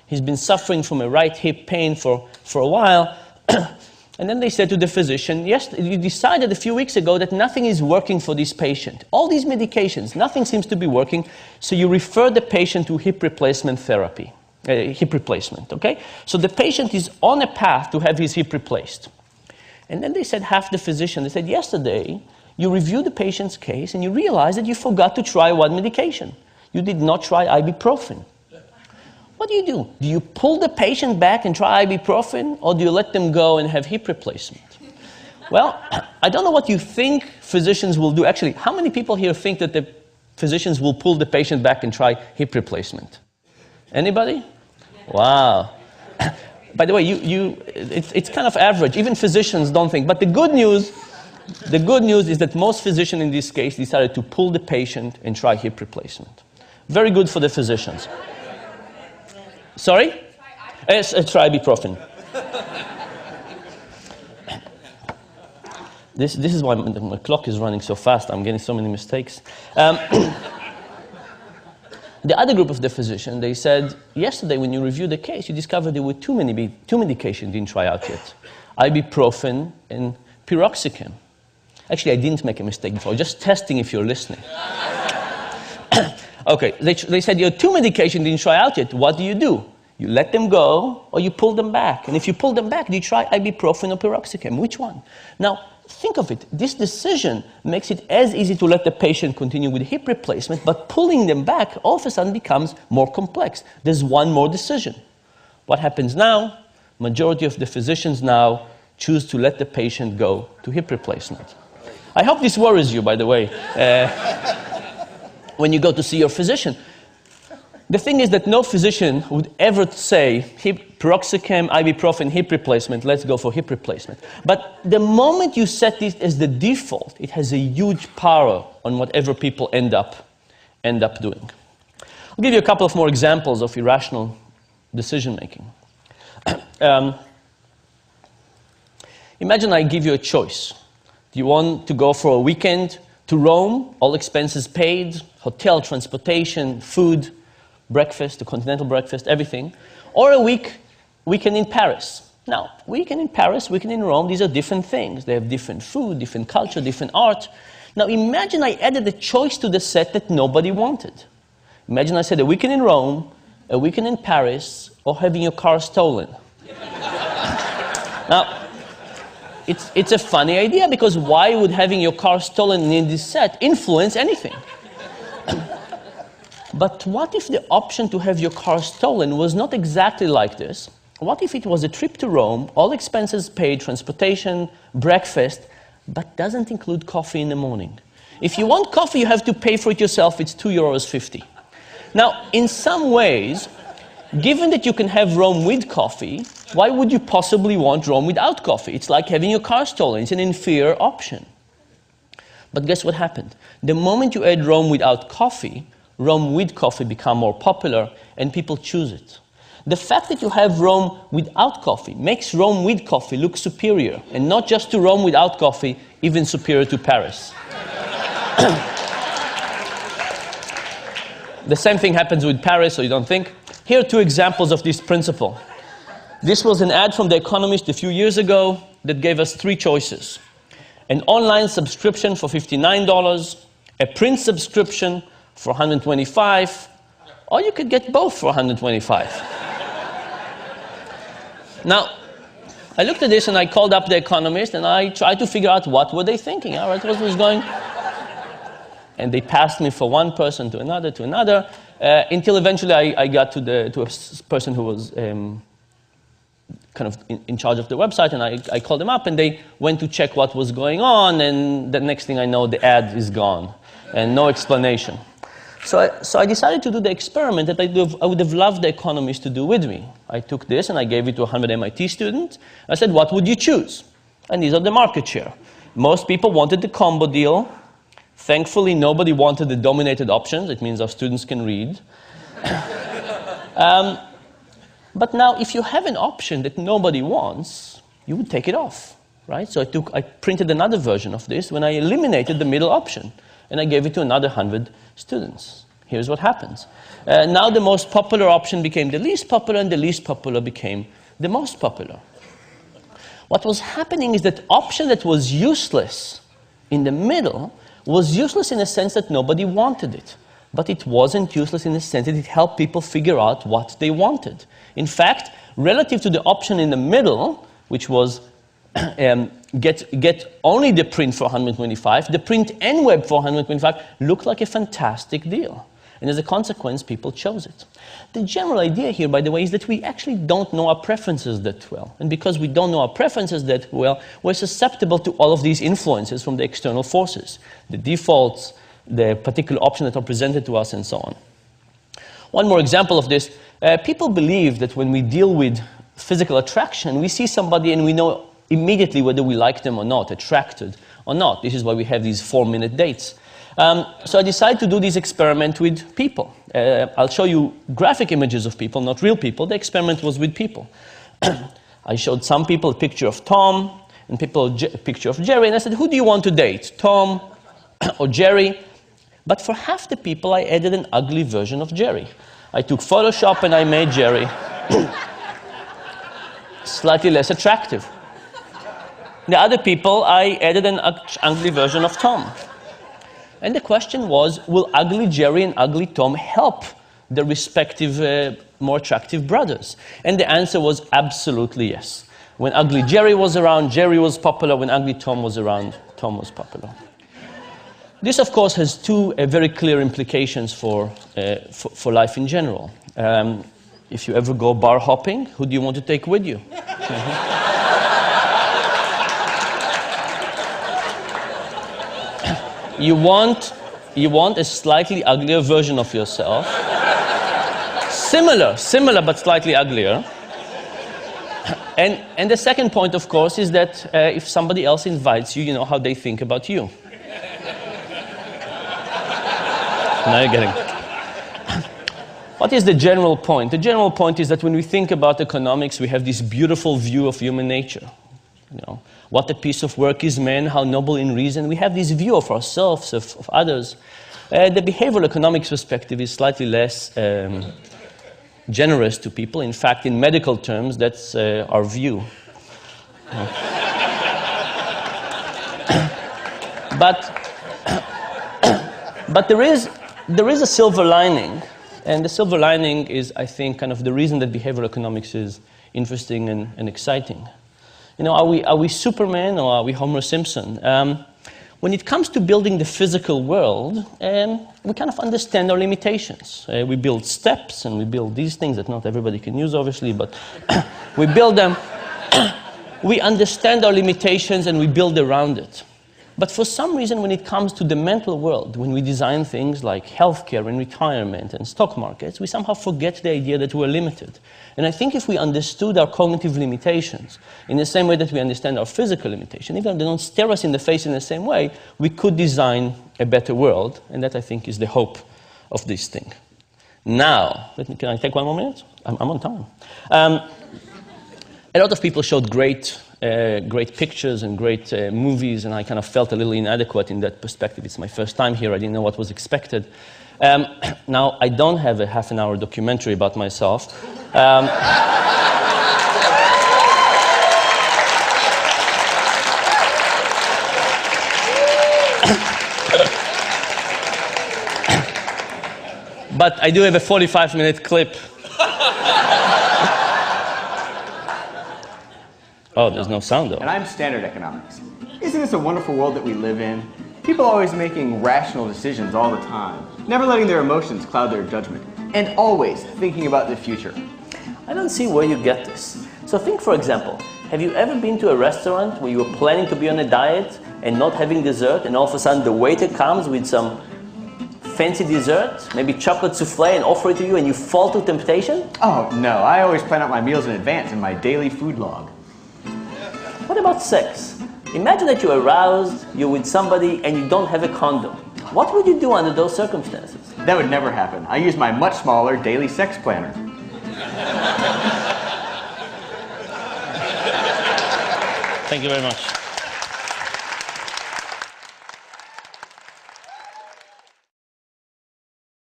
He's been suffering from a right hip pain for a while. And then they said to the physician, yes, you decided a few weeks ago that nothing is working for this patient. All these medications, nothing seems to be working, so you refer the patient to hip replacement therapy, hip replacement, okay? So the patient is on a path to have his hip replaced. And then they said, half the physician, they said, yesterday, you reviewed the patient's case and you realized that you forgot to try one medication. You did not try ibuprofen. What do? Do you pull the patient back and try ibuprofen, or do you let them go and have hip replacement? Well, I don't know what you think physicians will do. Actually, how many people here think that the physicians will pull the patient back and try hip replacement? Anybody? Wow. By the way, it's kind of average. Even physicians don't think. But the good news is that most physicians in this case decided to pull the patient and try hip replacement. Very good for the physicians. Sorry? Yes, try ibuprofen. This is why my clock is running so fast. I'm getting so many mistakes. The other group of the physician, they said, yesterday when you reviewed the case, you discovered there were two medications you didn't try out yet. Ibuprofen and piroxicam. Actually, I didn't make a mistake before. Just testing if you're listening. Okay, they said, you have two medications you didn't try out yet. What do? You let them go, or you pull them back. And if you pull them back, do you try ibuprofen or piroxicam? Which one? Now, think of it. This decision makes it as easy to let the patient continue with hip replacement, but pulling them back all of a sudden becomes more complex. There's one more decision. What happens now? Majority of the physicians now choose to let the patient go to hip replacement. I hope this worries you, by the way. When you go to see your physician. The thing is that no physician would ever say, piroxicam, ibuprofen, hip replacement, let's go for hip replacement. But the moment you set this as the default, it has a huge power on whatever people end up doing. I'll give you a couple of more examples of irrational decision-making. Imagine I give you a choice. Do you want to go for a weekend to Rome, all expenses paid, hotel, transportation, food, breakfast, a continental breakfast, everything, or a weekend in Paris? Now, weekend in Paris, weekend in Rome, these are different things. They have different food, different culture, different art. Now, imagine I added a choice to the set that nobody wanted. Imagine I said a weekend in Rome, a weekend in Paris, or having your car stolen. Now, it's a funny idea, because why would having your car stolen in this set influence anything? But what if the option to have your car stolen was not exactly like this? What if it was a trip to Rome, all expenses paid, transportation, breakfast, but doesn't include coffee in the morning? If you want coffee, you have to pay for it yourself. It's €2.50. Now, in some ways, given that you can have Rome with coffee, why would you possibly want Rome without coffee? It's like having your car stolen. It's an inferior option. But guess what happened? The moment you add Rome without coffee, Rome with coffee become more popular, and people choose it. The fact that you have Rome without coffee makes Rome with coffee look superior, and not just to Rome without coffee, even superior to Paris. The same thing happens with Paris, so you don't think? Here are two examples of this principle. This was an ad from The Economist a few years ago that gave us three choices. An online subscription for $59, a print subscription for $125, or you could get both for $125. Now, I looked at this and I called up The Economist and I tried to figure out what were they thinking, all right, what was going on. And they passed me from one person to another, until eventually I got to a person who was kind of in charge of the website, and I called them up and they went to check what was going on, and the next thing I know, the ad is gone and no explanation. So I decided to do the experiment that I would have loved The Economist to do with me. I took this and I gave it to 100 MIT students. I said, what would you choose? And these are the market share. Most people wanted the combo deal. Thankfully, nobody wanted the dominated options. It means our students can read. But now, if you have an option that nobody wants, you would take it off, right? So I printed another version of this when I eliminated the middle option, and I gave it to another 100 students. Here's what happens. Now the most popular option became the least popular, and the least popular became the most popular. What was happening is that option that was useless in the middle was useless in the sense that nobody wanted it. But it wasn't useless in the sense that it helped people figure out what they wanted. In fact, relative to the option in the middle, which was get only the print for 125, the print and web for 125 looked like a fantastic deal. And as a consequence, people chose it. The general idea here, by the way, is that we actually don't know our preferences that well. And because we don't know our preferences that well, we're susceptible to all of these influences from the external forces, the defaults, the particular options that are presented to us, and so on. One more example of this, people believe that when we deal with physical attraction, we see somebody and we know immediately whether we like them or not, attracted or not. This is why we have these 4-minute dates. So I decided to do this experiment with people. I'll show you graphic images of people, not real people. The experiment was with people. I showed some people a picture of Tom and people a picture of Jerry, and I said, who do you want to date, Tom or Jerry? But for half the people, I added an ugly version of Jerry. I took Photoshop and I made Jerry slightly less attractive. The other people, I added an ugly version of Tom. And the question was, will ugly Jerry and ugly Tom help the respective more attractive brothers? And the answer was absolutely yes. When ugly Jerry was around, Jerry was popular. When ugly Tom was around, Tom was popular. This, of course, has two very clear implications for life in general. If you ever go bar hopping, who do you want to take with you? You want a slightly uglier version of yourself. Similar, but slightly uglier. And the second point, of course, is that if somebody else invites you, you know how they think about you. Now you're getting it. What is the general point? The general point is that when we think about economics, we have this beautiful view of human nature. You know, what a piece of work is man, how noble in reason. We have this view of ourselves, of others. The behavioral economics perspective is slightly less generous to people. In fact, in medical terms, that's our view. But there is a silver lining, and the silver lining is, I think, kind of the reason that behavioral economics is interesting and exciting. You know, are we Superman or are we Homer Simpson? When it comes to building the physical world, we kind of understand our limitations. We build steps and we build these things that not everybody can use, obviously, but we build them. We understand our limitations and we build around it. But for some reason, when it comes to the mental world, when we design things like healthcare and retirement and stock markets, we somehow forget the idea that we're limited. And I think if we understood our cognitive limitations in the same way that we understand our physical limitation, even if they don't stare us in the face in the same way, we could design a better world. And that, I think, is the hope of this thing. Now, can I take 1 more minute? I'm on time. A lot of people showed great pictures and great movies, and I kind of felt a little inadequate in that perspective. It's my first time here. I didn't know what was expected. Now, I don't have a half-an-hour documentary about myself. But I do have a 45-minute clip. Oh, there's no sound, though. And I'm Standard Economics. Isn't this a wonderful world that we live in? People always making rational decisions all the time, never letting their emotions cloud their judgment, and always thinking about the future. I don't see where you get this. So think, for example, have you ever been to a restaurant where you were planning to be on a diet and not having dessert, and all of a sudden the waiter comes with some fancy dessert, maybe chocolate souffle, and offer it to you, and you fall to temptation? Oh, no. I always plan out my meals in advance in my daily food log. What about sex? Imagine that you're aroused, you're with somebody, and you don't have a condom. What would you do under those circumstances? That would never happen. I use my much smaller daily sex planner. Thank you very much.